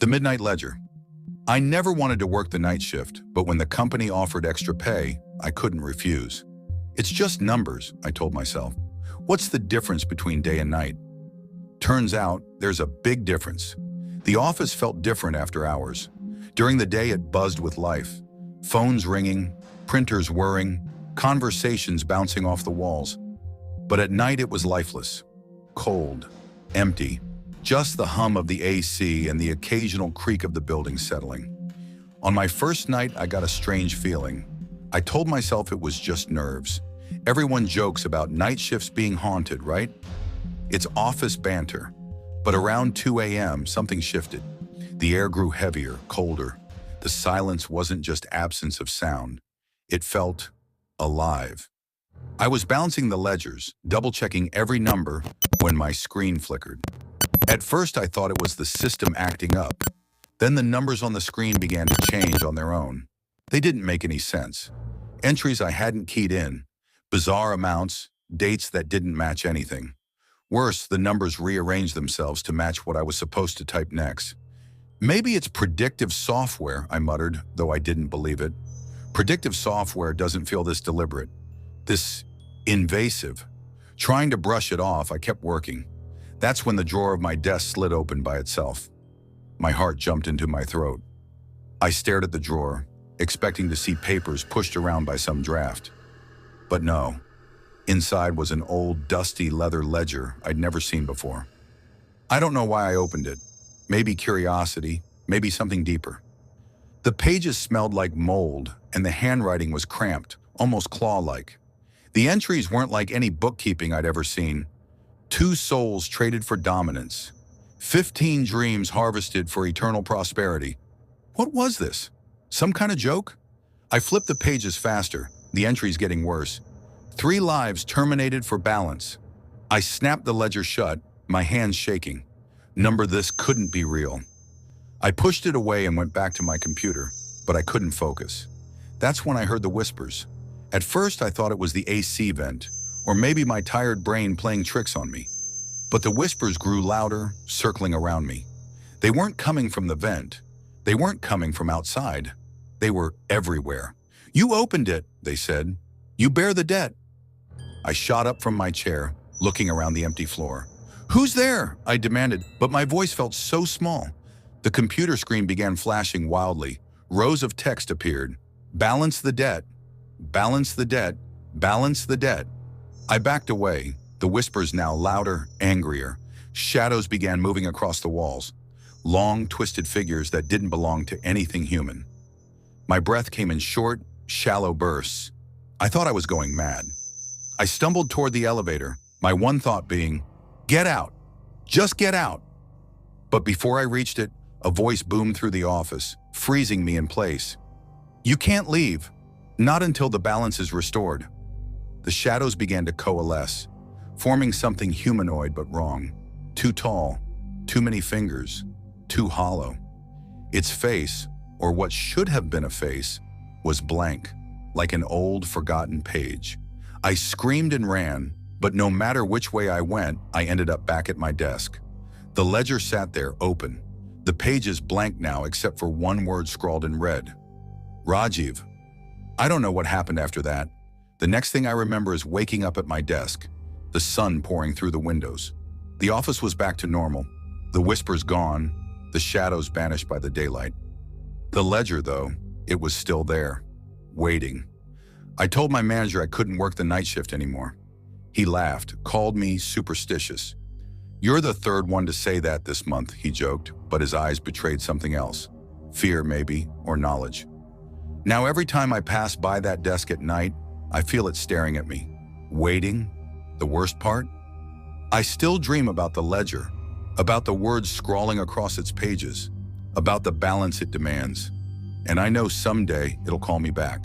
The midnight ledger. I never wanted to work the night shift, but when the company offered extra pay, I couldn't refuse. It's just numbers, I told myself. What's the difference between day and night? Turns out, there's a big difference. The office felt different after hours. During the day, it buzzed with life. Phones ringing, printers whirring, conversations bouncing off the walls. But at night, it was lifeless, cold, empty. Just the hum of the AC and the occasional creak of the building settling. On my first night, I got a strange feeling. I told myself it was just nerves. Everyone jokes about night shifts being haunted, right? It's office banter. But around 2 a.m., something shifted. The air grew heavier, colder. The silence wasn't just absence of sound. It felt alive. I was balancing the ledgers, double-checking every number when my screen flickered. At first, I thought it was the system acting up. Then the numbers on the screen began to change on their own. They didn't make any sense. Entries I hadn't keyed in, bizarre amounts, dates that didn't match anything. Worse, the numbers rearranged themselves to match what I was supposed to type next. Maybe it's predictive software, I muttered, though I didn't believe it. Predictive software doesn't feel this deliberate, this invasive. Trying to brush it off, I kept working. That's when the drawer of my desk slid open by itself. My heart jumped into my throat. I stared at the drawer, expecting to see papers pushed around by some draft. But no. Inside was an old, dusty leather ledger I'd never seen before. I don't know why I opened it. Maybe curiosity, maybe something deeper. The pages smelled like mold, and the handwriting was cramped, almost claw-like. The entries weren't like any bookkeeping I'd ever seen. 2 souls traded for dominance. 15 dreams harvested for eternal prosperity. What was this? Some kind of joke? I flipped the pages faster, the entries getting worse. 3 lives terminated for balance. I snapped the ledger shut, my hands shaking. Number this couldn't be real. I pushed it away and went back to my computer, but I couldn't focus. That's when I heard the whispers. At first, I thought it was the AC vent, or maybe my tired brain playing tricks on me. But the whispers grew louder, circling around me. They weren't coming from the vent. They weren't coming from outside. They were everywhere. You opened it, they said. You bear the debt. I shot up from my chair, looking around the empty floor. Who's there? I demanded, but my voice felt so small. The computer screen began flashing wildly. Rows of text appeared. Balance the debt. Balance the debt. Balance the debt. I backed away, the whispers now louder, angrier. Shadows began moving across the walls. Long, twisted figures that didn't belong to anything human. My breath came in short, shallow bursts. I thought I was going mad. I stumbled toward the elevator, my one thought being, get out. Just get out. But before I reached it, a voice boomed through the office, freezing me in place. You can't leave. Not until the balance is restored. The shadows began to coalesce, forming something humanoid but wrong. Too tall, too many fingers, too hollow. Its face, or what should have been a face, was blank, like an old, forgotten page. I screamed and ran, but no matter which way I went, I ended up back at my desk. The ledger sat there, open. The pages blank now except for one word scrawled in red. Rajiv. I don't know what happened after that. The next thing I remember is waking up at my desk, the sun pouring through the windows. The office was back to normal, the whispers gone, the shadows banished by the daylight. The ledger, though, it was still there, waiting. I told my manager I couldn't work the night shift anymore. He laughed, called me superstitious. You're the third one to say that this month, he joked, but his eyes betrayed something else. Fear, maybe, or knowledge. Now every time I pass by that desk at night, I feel it staring at me, waiting. The worst part? I still dream about the ledger, about the words scrawling across its pages, about the balance it demands. And I know someday it'll call me back.